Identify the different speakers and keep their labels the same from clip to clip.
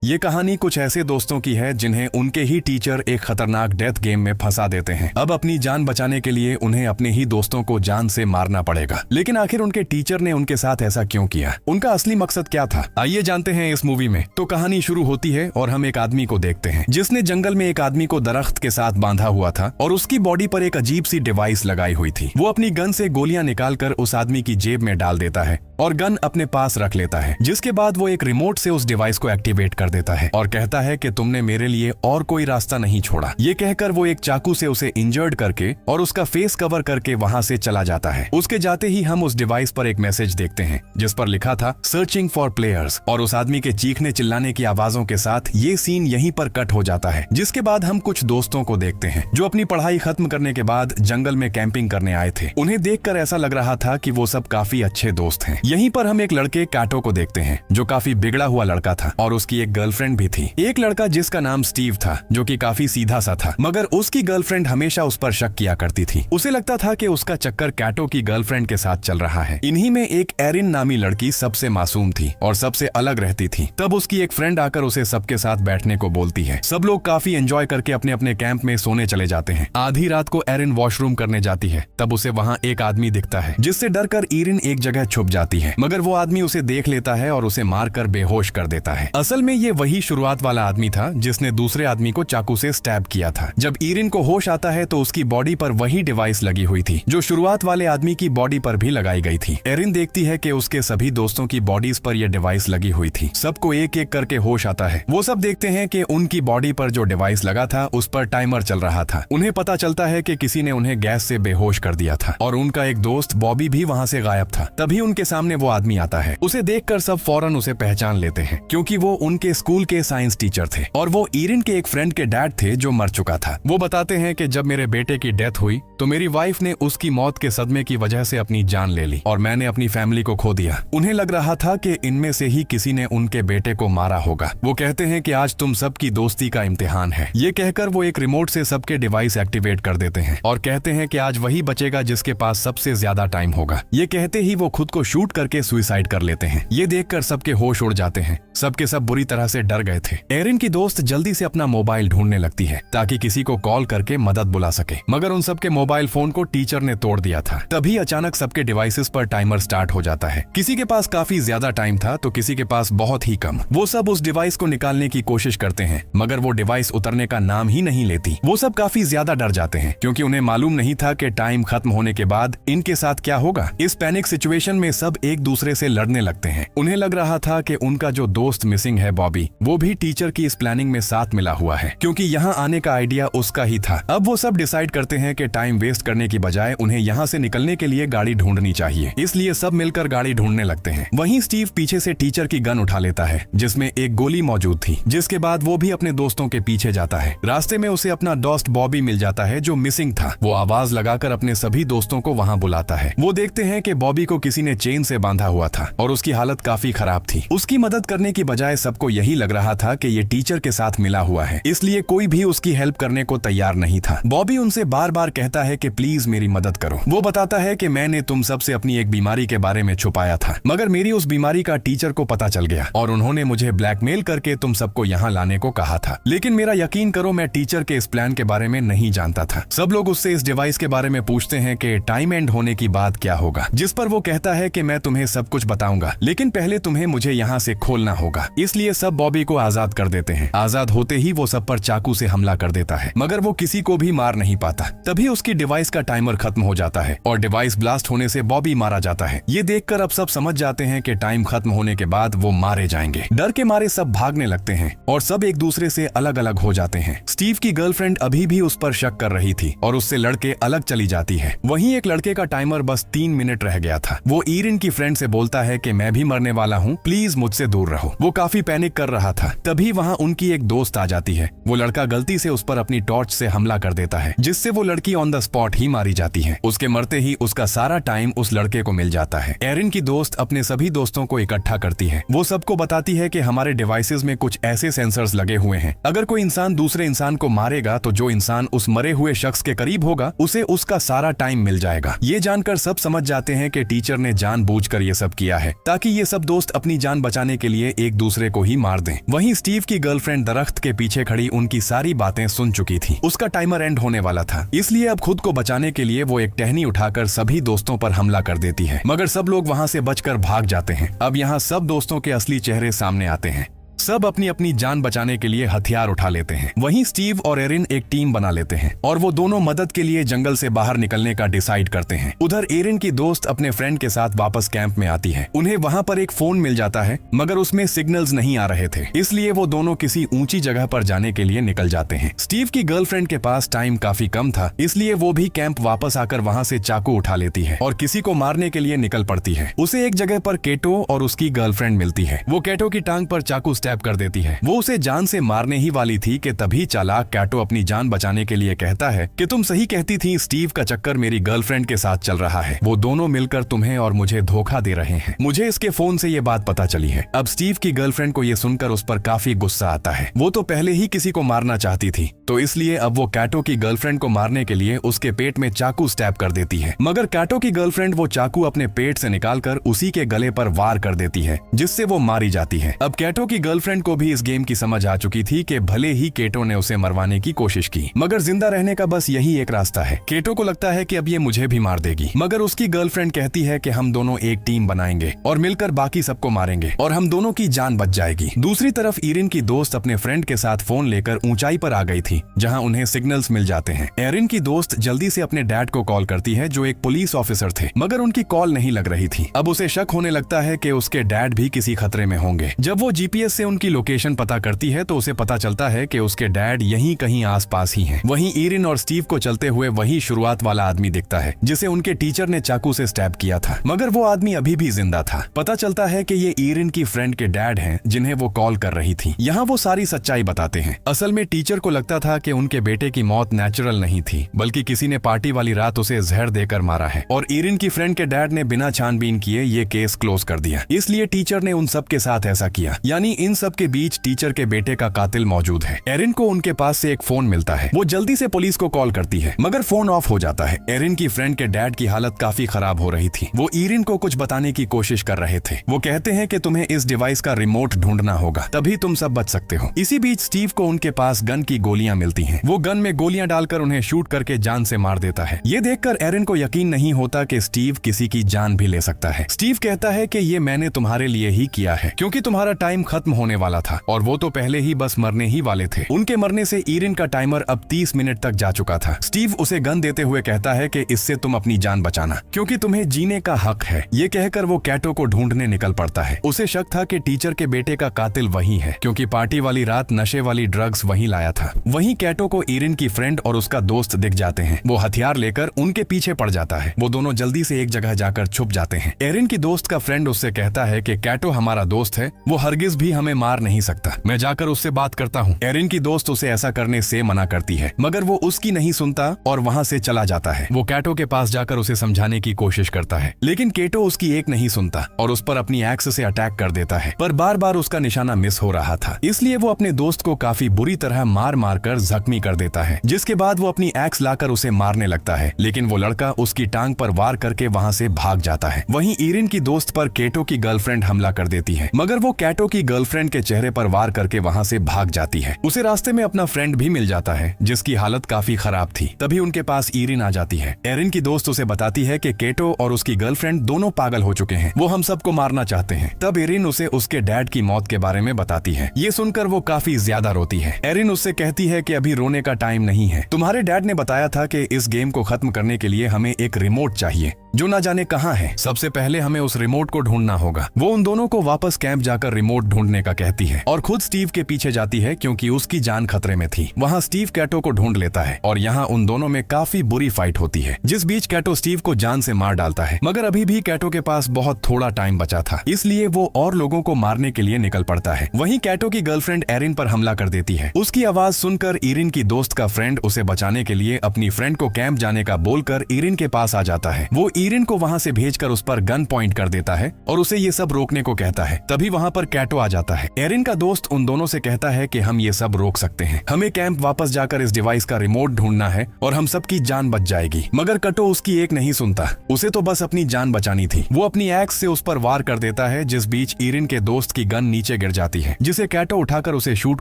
Speaker 1: ये कहानी कुछ ऐसे दोस्तों की है जिन्हें उनके ही टीचर एक खतरनाक डेथ गेम में फंसा देते हैं। अब अपनी जान बचाने के लिए उन्हें अपने ही दोस्तों को जान से मारना पड़ेगा। लेकिन आखिर उनके टीचर ने उनके साथ ऐसा क्यों किया? उनका असली मकसद क्या था? आइए जानते हैं इस मूवी में। तो कहानी शुरू होती है और हम एक आदमी को देखते हैं जिसने जंगल में एक आदमी को दरख्त के साथ बांधा हुआ था और उसकी बॉडी पर एक अजीब सी डिवाइस लगाई हुई थी। वो अपनी गन से गोलियां निकालकर उस आदमी की जेब में डाल देता है और गन अपने पास रख लेता है, जिसके बाद वो एक रिमोट से उस डिवाइस को एक्टिवेट कर देता है और कहता है कि तुमने मेरे लिए और कोई रास्ता नहीं छोड़ा। ये कहकर वो एक चाकू से उसे इंजर्ड करके और उसका फेस कवर करके वहां से चला जाता है। उसके जाते ही हम उस डिवाइस पर एक मैसेज देखते हैं जिस पर लिखा था सर्चिंग फॉर प्लेयर्स, और उस आदमी के चीखने चिल्लाने की आवाजों के साथ ये सीन यहीं पर कट हो जाता है। जिसके बाद हम कुछ दोस्तों को देखते हैं जो अपनी पढ़ाई खत्म करने के बाद जंगल में कैंपिंग करने आए थे। उन्हें देखकर ऐसा लग रहा था कि वो सब काफी अच्छे दोस्त हैं। यहीं पर हम एक लड़के कैटो को देखते हैं जो काफी बिगड़ा हुआ लड़का था और उसकी एक गर्लफ्रेंड भी थी। एक लड़का जिसका नाम स्टीव था जो कि काफी सीधा सा था, मगर उसकी गर्लफ्रेंड हमेशा उस पर शक किया करती थी। उसे लगता था कि उसका चक्कर कैटो की गर्लफ्रेंड के साथ चल रहा है। इन्हीं में एक एरिन नामी लड़की सबसे मासूम थी और सबसे अलग रहती थी। तब उसकी एक फ्रेंड आकर उसे सबके साथ बैठने को बोलती है। सब लोग काफी एंजॉय करके अपने अपने कैंप में सोने चले जाते हैं। आधी रात को एरिन वॉशरूम करने जाती है, तब उसे वहाँ एक आदमी दिखता है जिससे डरकर एरिन एक जगह छुप जाती है, मगर वो आदमी उसे देख लेता है और उसे मारकर बेहोश कर देता है। असल में ये वही शुरुआत वाला आदमी था जिसने दूसरे आदमी को चाकू से स्टैब किया था। जब एरिन को होश आता है तो उसकी बॉडी पर वही डिवाइस लगी हुई थी जो शुरुआत वाले आदमी की बॉडी पर भी लगाई गई थी। एरिन देखती है कि उसके सभी दोस्तों की बॉडीज पर यह डिवाइस लगी हुई थी। सबको एक एक करके होश आता है। वो सब देखते हैं कि उनकी बॉडी पर जो डिवाइस लगा था उस पर टाइमर चल रहा था। उन्हें पता चलता है कि किसी ने उन्हें गैस से बेहोश कर दिया था और उनका एक दोस्त बॉबी भी वहाँ से गायब था। तभी उनके सामने वो आदमी आता है। उसे देखकर सब फौरन उसे पहचान लेते हैं क्योंकि वो उनके स्कूल के साइंस टीचर थे और वो एरिन के एक फ्रेंड के डैड थे जो मर चुका था। वो बताते हैं कि जब मेरे बेटे की डेथ हुई तो मेरी वाइफ ने उसकी मौत के सदमे की वजह से अपनी जान ले ली और मैंने अपनी फैमिली को खो दिया। उन्हें लग रहा था कि इनमें से ही किसी ने उनके बेटे को मारा होगा। वो कहते हैं कि आज तुम सबकी दोस्ती का इम्तिहान है। ये कहकर वो एक रिमोट से सबके डिवाइस एक्टिवेट कर देते हैं और कहते हैं कि आज वही बचेगा जिसके पास सबसे ज्यादा टाइम होगा। ये कहते ही वो खुद को शूट करके सुसाइड कर लेते हैं। ये देखकर सबके होश उड़ जाते हैं। सबके सब बुरी तरह से डर गए थे। एरिन की दोस्त जल्दी से अपना मोबाइल ढूंढने लगती है ताकि किसी को कॉल करके मदद बुला सके, मगर उन सबके मोबाइल फोन को टीचर ने तोड़ दिया था। तभी अचानक सबके डिवाइसेस पर टाइमर स्टार्ट हो जाता है। किसी के पास काफी ज्यादा टाइम था तो किसी के पास बहुत ही कम। वो सब उस डिवाइस को निकालने की कोशिश करते हैं, मगर वो डिवाइस उतरने का नाम ही नहीं लेती। वो सब काफी ज्यादा डर जाते हैं क्योंकि उन्हें मालूम नहीं था कि टाइम खत्म होने के बाद इनके साथ क्या होगा। इस पैनिक सिचुएशन में सब एक दूसरे से लड़ने लगते हैं। उन्हें लग रहा था कि उनका जो दोस्त मिसिंग है बॉबी, वो भी टीचर की इस प्लानिंग में साथ मिला हुआ है क्योंकि यहाँ आने का आइडिया उसका ही था। अब वो सब डिसाइड करते हैं कि टाइम वेस्ट करने की बजाय उन्हें यहाँ से निकलने के लिए गाड़ी ढूंढनी चाहिए, इसलिए सब मिलकर गाड़ी ढूंढने लगते हैं। वहीं स्टीव पीछे से टीचर की गन उठा लेता है जिसमें एक गोली मौजूद थी, जिसके बाद वो भी अपने दोस्तों के पीछे जाता है। रास्ते में उसे अपना दोस्त बॉबी मिल जाता है जो मिसिंग था। वो आवाज लगाकर अपने सभी दोस्तों को वहाँ बुलाता है। वो देखते हैं कि बॉबी को किसी ने चेन से बांधा हुआ था और उसकी हालत काफी खराब थी। उसकी मदद करने की बजाय सबको यही लग रहा था कि ये टीचर के साथ मिला हुआ है, इसलिए कोई भी उसकी हेल्प करने को तैयार नहीं था। बॉबी उनसे बार बार कहता है कि प्लीज मेरी मदद करो। वो बताता है कि मैंने तुम सबसे अपनी एक बीमारी के बारे में छुपाया था, मगर मेरी उस बीमारी का टीचर को पता चल गया और उन्होंने मुझे ब्लैकमेल करके तुम सबको यहाँ लाने को कहा था। लेकिन मेरा यकीन करो, मैं टीचर के इस प्लान के बारे में नहीं जानता था। सब लोग उससे इस डिवाइस के बारे में पूछते हैं कि टाइम एंड होने की बात क्या होगा, जिस पर वो कहता है कि मैं तुम्हें सब कुछ बताऊंगा, लेकिन पहले तुम्हें मुझे यहाँ से खोलना होगा। इसलिए सब बॉबी को आजाद कर देते हैं। आजाद होते ही वो सब पर चाकू से हमला कर देता है, मगर वो किसी को भी मार नहीं पाता। तभी उसकी डिवाइस का टाइमर खत्म हो जाता है और डिवाइस ब्लास्ट होने से बॉबी मारा जाता है। ये देखकर अब सब समझ जाते हैं कि टाइम खत्म होने के बाद वो मारे जाएंगे। डर के मारे सब भागने लगते हैं और सब एक दूसरे से अलग अलग हो जाते हैं। स्टीव की गर्लफ्रेंड अभी भी उस पर शक कर रही थी और उससे लड़के अलग चली जाती है। वहीं एक लड़के का टाइमर बस 3 मिनट रह गया था। वो एरिन की फ्रेंड से बोलता है कि मैं भी मरने वाला हूँ, प्लीज मुझसे दूर रहो। वो काफी पैनिक कर रहा था। तभी वहाँ उनकी एक दोस्त आ जाती है। वो लड़का गलती से उस पर अपनी टॉर्च से हमला कर देता है, जिससे वो लड़की ऑन द स्पॉट ही मारी जाती है। उसके मरते ही उसका सारा टाइम उस लड़के को मिल जाता है। एरिन की दोस्त अपने सभी दोस्तों को इकट्ठा करती है। वो सबको बताती है कि हमारे डिवाइसेस में कुछ ऐसे सेंसर्स लगे हुए हैं, अगर कोई इंसान दूसरे इंसान को मारेगा तो जो इंसान उस मरे हुए शख्स के करीब होगा उसे उसका सारा टाइम मिल जाएगा। ये जानकर सब समझ जाते हैं कि टीचर ने जानबूझकर ये सब किया है ताकि ये सब दोस्त अपनी जान बचाने के लिए एक दूसरे को ही मार दें। वहीं स्टीव की गर्लफ्रेंड दरख्त के पीछे खड़ी उनकी सारी बातें सुन चुकी थी। उसका टाइमर एंड होने वाला था, इसलिए अब खुद को बचाने के लिए वो एक टहनी उठाकर सभी दोस्तों पर हमला कर देती है, मगर सब लोग वहां से बचकर भाग जाते हैं। अब यहाँ सब दोस्तों के असली चेहरे सामने आते हैं। सब अपनी अपनी जान बचाने के लिए हथियार उठा लेते हैं। वहीं स्टीव और एरिन एक टीम बना लेते हैं और वो दोनों मदद के लिए जंगल से बाहर निकलने का डिसाइड करते हैं। उधर एरिन की दोस्त अपने फ्रेंड के साथ वापस कैंप में आती है। उन्हें वहां पर एक फोन मिल जाता है, मगर उसमें सिग्नल्स नहीं आ रहे थे, इसलिए वो दोनों किसी ऊंची जगह पर जाने के लिए निकल जाते हैं। स्टीव की गर्लफ्रेंड के पास टाइम काफी कम था, इसलिए वो भी कैंप वापस आकर वहां से चाकू उठा लेती है और किसी को मारने के लिए निकल पड़ती है। उसे एक जगह पर केटो और उसकी गर्लफ्रेंड मिलती है। वो केटो की टांग पर चाकू स्टैब कर देती है। वो उसे जान से मारने ही वाली थी कि तभी चालाक कैटो अपनी जान बचाने के लिए कहता है कि तुम सही कहती थी, स्टीव का चक्कर मेरी गर्लफ्रेंड के साथ चल रहा है। वो दोनों मिलकर तुम्हें और मुझे धोखा दे रहे हैं। मुझे इसके फोन से ये बात पता चली है। अब स्टीव की गर्लफ्रेंड को ये सुनकर उस पर काफी गुस्सा आता है। वो तो पहले ही किसी को मारना चाहती थी, तो इसलिए अब वो कैटो की गर्लफ्रेंड को मारने के लिए उसके पेट में चाकू स्टैब कर देती है। मगर कैटो की गर्लफ्रेंड वो चाकू अपने पेट से निकालकर उसी के गले पर वार कर देती है, जिससे वो मारी जाती है। अब कैटो की गर्लफ्रेंड को भी इस गेम की समझ आ चुकी थी कि भले ही केटो ने उसे मरवाने की कोशिश की, मगर जिंदा रहने का बस यही एक रास्ता है। केटो को लगता है कि अब ये मुझे भी मार देगी, मगर उसकी गर्लफ्रेंड कहती है कि हम दोनों एक टीम बनाएंगे और मिलकर बाकी सबको मारेंगे और हम दोनों की जान बच जाएगी। दूसरी तरफ एरिन की दोस्त अपने फ्रेंड के साथ फोन लेकर ऊंचाई पर आ गई थी, जहां उन्हें सिग्नल्स मिल जाते हैं। एरिन की दोस्त जल्दी से अपने डैड को कॉल करती है, जो एक पुलिस ऑफिसर थे, मगर उनकी कॉल नहीं लग रही थी। अब उसे शक होने लगता है कि उसके डैड भी किसी खतरे में होंगे। जब वो जीपीएस से उनकी लोकेशन पता करती है तो उसे पता चलता है कि उसके डैड यहीं कहीं आसपास ही हैं। वहीं एरिन और स्टीव को चलते हुए वही शुरुआत वाला आदमी दिखता है, जिसे उनके टीचर ने चाकू से स्टैब किया था, मगर वो आदमी अभी भी जिंदा था। पता चलता है कि ये एरिन की फ्रेंड के डैड हैं, जिन्हें वो कॉल कर रही थी। यहाँ वो सारी सच्चाई बताते हैं। असल में टीचर को लगता था कि उनके बेटे की मौत नेचुरल नहीं थी, बल्कि किसी ने पार्टी वाली रात उसे जहर देकर मारा है, और एरिन की फ्रेंड के डैड ने बिना छानबीन किए ये केस क्लोज कर दिया। इसलिए टीचर ने उन सब के साथ ऐसा किया, यानी इन सब के बीच टीचर के बेटे का कातिल मौजूद है। एरिन को उनके पास से एक फोन मिलता है। वो जल्दी से पुलिस को कॉल करती है, मगर फोन ऑफ हो जाता है। एरिन की फ्रेंड के डैड की हालत काफी खराब हो रही थी। वो एरिन को कुछ बताने की कोशिश कर रहे थे। वो कहते हैं कि तुम्हें इस डिवाइस का रिमोट ढूंढना होगा, तभी तुम सब बच सकते हो। इसी बीच स्टीव को उनके पास गन की गोलियां मिलती हैं। वो गन में गोलियां डालकर उन्हें शूट करके जान से मार देता है। ये देखकर एरिन को यकीन नहीं होता कि स्टीव किसी की जान भी ले सकता है। स्टीव कहता है कि ये मैंने तुम्हारे लिए ही किया है, क्योंकि तुम्हारा टाइम खत्म होने वाला था और वो तो पहले ही बस मरने ही वाले थे। उनके मरने से एरिन का टाइमर अब 30 मिनट तक जा चुका था। स्टीव उसे गन देते हुए कहता है कि इससे तुम अपनी जान बचाना, क्योंकि तुम्हें जीने का हक है। ये कहकर वो कैटो को ढूंढने निकल पड़ता है। उसे शक था कि टीचर के बेटे का कातिल वही है, क्योंकि पार्टी वाली रात नशे वाली ड्रग्स वही लाया था। वहीं कैटो को एरिन की फ्रेंड और उसका दोस्त दिख जाते हैं। वो हथियार लेकर उनके पीछे पड़ जाता है। वो दोनों जल्दी से एक जगह जाकर छुप जाते हैं। एरिन की दोस्त का फ्रेंड उससे कहता है कि कैटो हमारा दोस्त है, वो हरगिज भी हमें मार नहीं सकता, मैं जाकर उससे बात करता हूँ। एरिन की दोस्त उसे ऐसा करने से मना करती है, मगर वो उसकी नहीं सुनता और वहाँ से चला जाता है। वो कैटो के पास जाकर उसे समझाने की कोशिश करता है, लेकिन केटो उसकी एक नहीं सुनता और उस पर अपनी एक्स से अटैक कर देता है, पर बार बार उसका निशाना मिस हो रहा था। इसलिए वो अपने दोस्त को काफी बुरी तरह मार मार कर जख्मी कर देता है, जिसके बाद वो अपनी एक्स लाकर उसे मारने लगता है, लेकिन वो लड़का उसकी टांग पर वार करके वहाँ से भाग जाता है। वहीं एरिन की दोस्त पर केटो की गर्लफ्रेंड हमला कर देती है, मगर वो कैटो की गर्लफ्रेंड के चेहरे पर वार करके वहाँ से भाग जाती है। उसे रास्ते में अपना फ्रेंड भी मिल जाता है, जिसकी हालत काफी खराब थी। तभी उनके पास एरिन आ जाती है। एरिन की दोस्त उसे बताती है कि केटो और उसकी गर्लफ्रेंड दोनों पागल हो चुके हैं, वो हम सबको मारना चाहते हैं। तब एरिन उसे उसके डैड की मौत के बारे में बताती है। ये सुनकर वो काफी ज्यादा रोती है। एरिन उससे कहती है कि अभी रोने का टाइम नहीं है, तुम्हारे डैड ने बताया था कि इस गेम को खत्म करने के लिए हमें एक रिमोट चाहिए, जो ना जाने कहाँ है। सबसे पहले हमें उस रिमोट को ढूंढना होगा। वो उन दोनों को वापस कैंप जाकर रिमोट ढूंढने का कहती है और खुद स्टीव के पीछे जाती है क्योंकि उसकी जान खतरे में थी। वहाँ स्टीव कैटो को ढूंढ लेता है और यहाँ उन दोनों में काफी बुरी फाइट होती है, जिस बीच कैटो स्टीव को जान से मार डालता है। मगर अभी भी कैटो के पास बहुत थोड़ा टाइम बचा था, इसलिए वो और लोगों को मारने के लिए निकल पड़ता है। वहीं कैटो की गर्लफ्रेंड एरिन पर हमला कर देती है। उसकी आवाज सुनकर इरिन की दोस्त का फ्रेंड उसे बचाने के लिए अपनी फ्रेंड को कैंप जाने का बोलकर इरिन के पास आ जाता है। वो इरिन को वहाँ से भेजकर उस पर गन पॉइंट कर देता है और उसे ये सब रोकने को कहता है। तभी वहाँ पर कैटो आ जाता है। एरिन का दोस्त उन दोनों से कहता है कि हम ये सब रोक सकते हैं, हमें कैंप वापस जाकर इस डिवाइस का रिमोट ढूंढना है और हम सबकी जान बच जाएगी। मगर कैटो उसकी एक नहीं सुनता, उसे तो बस अपनी जान बचानी थी। वो अपनी एक्स से उस पर वार कर देता है, जिस बीच इरिन के दोस्त की गन नीचे गिर जाती है, जिसे कैटो उठाकर उसे शूट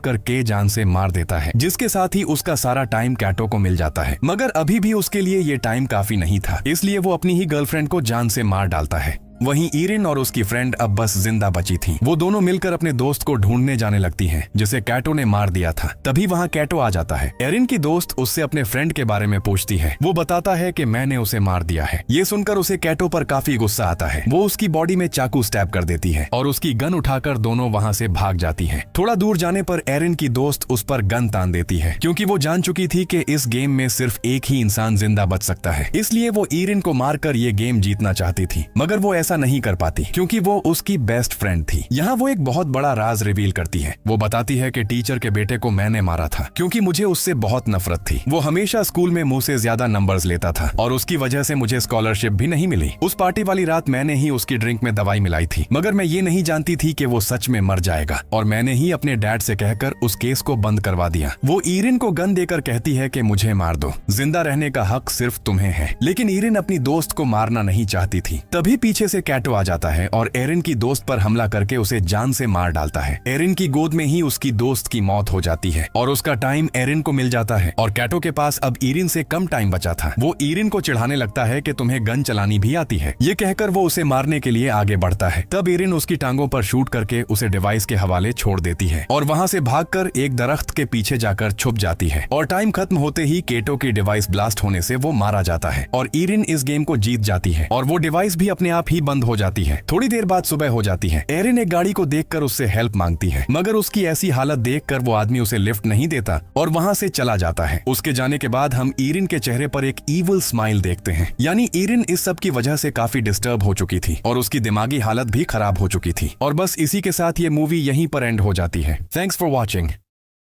Speaker 1: करके जान से मार देता है, जिसके साथ ही उसका सारा टाइम कैटो को मिल जाता है। मगर अभी भी उसके लिए ये टाइम काफी नहीं था, इसलिए वो अपनी ही गर्लफ्रेंड को जान से मार डालता है। वहीं इरिन और उसकी फ्रेंड अब बस जिंदा बची थी। वो दोनों मिलकर अपने दोस्त को ढूंढने जाने लगती हैं, जिसे कैटो ने मार दिया था। तभी वहाँ कैटो आ जाता है। एरिन की दोस्त उससे अपने फ्रेंड के बारे में पूछती है। वो बताता है कि मैंने उसे मार दिया है। ये सुनकर उसे कैटो पर काफी गुस्सा आता है। वो उसकी बॉडी में चाकू स्टैब कर देती है और उसकी गन उठाकर दोनों वहाँ से भाग जाती है। थोड़ा दूर जाने पर एरिन की दोस्त उस पर गन तान देती है, क्योंकि वो जान चुकी थी कि इस गेम में सिर्फ एक ही इंसान जिंदा बच सकता है। इसलिए वो इरिन को मारकर ये गेम जीतना चाहती थी, मगर वो ऐसा नहीं कर पाती क्योंकि वो उसकी बेस्ट फ्रेंड थी। यहाँ वो एक बहुत बड़ा राज रिवील करती है। वो बताती है कि टीचर के बेटे को मैंने मारा था क्योंकि मुझे उससे बहुत नफरत थी। वो हमेशा स्कूल में मुझसे ज्यादा नंबर्स लेता था और उसकी वजह से मुझे स्कॉलरशिप भी नहीं मिली। उस पार्टी वाली रात मैंने ही उसकी ड्रिंक में दवाई मिलाई थी, मगर मैं ये नहीं जानती थी कि वो सच में मर जाएगा और मैंने ही अपने डैड से कहकर उस केस को बंद करवा दिया। वो इरिन को गन देकर कहती है कि मुझे मार दो, जिंदा रहने का हक सिर्फ तुम्हें है। लेकिन इरिन अपनी दोस्त को मारना नहीं चाहती थी। तभी पीछे से कैटो आ जाता है और एरिन की दोस्त पर हमला करके उसे जान से मार डालता है। एरिन की गोद में ही उसकी दोस्त की मौत हो जाती है और उसका टाइम एरिन को मिल जाता है और कैटो के पास अब इरिन से कम टाइम बचा था। वो इरिन को चिढ़ाने लगता है कि तुम्हें गन चलानी भी आती है। ये कहकर वो उसे मारने के लिए आगे बढ़ता है। तब इरिन उसकी टांगों पर शूट करके उसे डिवाइस के हवाले छोड़ देती है और वहाँ से भागकर एक दरख्त के पीछे जाकर छुप जाती है। और टाइम खत्म होते ही कैटो की डिवाइस ब्लास्ट होने से वो मारा जाता है और इरिन इस गेम को जीत जाती है और वो डिवाइस भी अपने आप ही बंद हो जाती है। थोड़ी देर बाद सुबह हो जाती है। एरिन एक गाड़ी को देखकर उससे हेल्प मांगती है, मगर उसकी ऐसी हालत देखकर वो आदमी उसे लिफ्ट नहीं देता और वहाँ से चला जाता है। उसके जाने के बाद हम इरिन के चेहरे पर एक ईविल स्माइल देखते हैं, यानी इरिन इस सब की वजह से काफी डिस्टर्ब हो चुकी थी और उसकी दिमागी हालत भी खराब हो चुकी थी। और बस इसी के साथ ये मूवी यहीं पर एंड हो जाती है। Thanks for watching.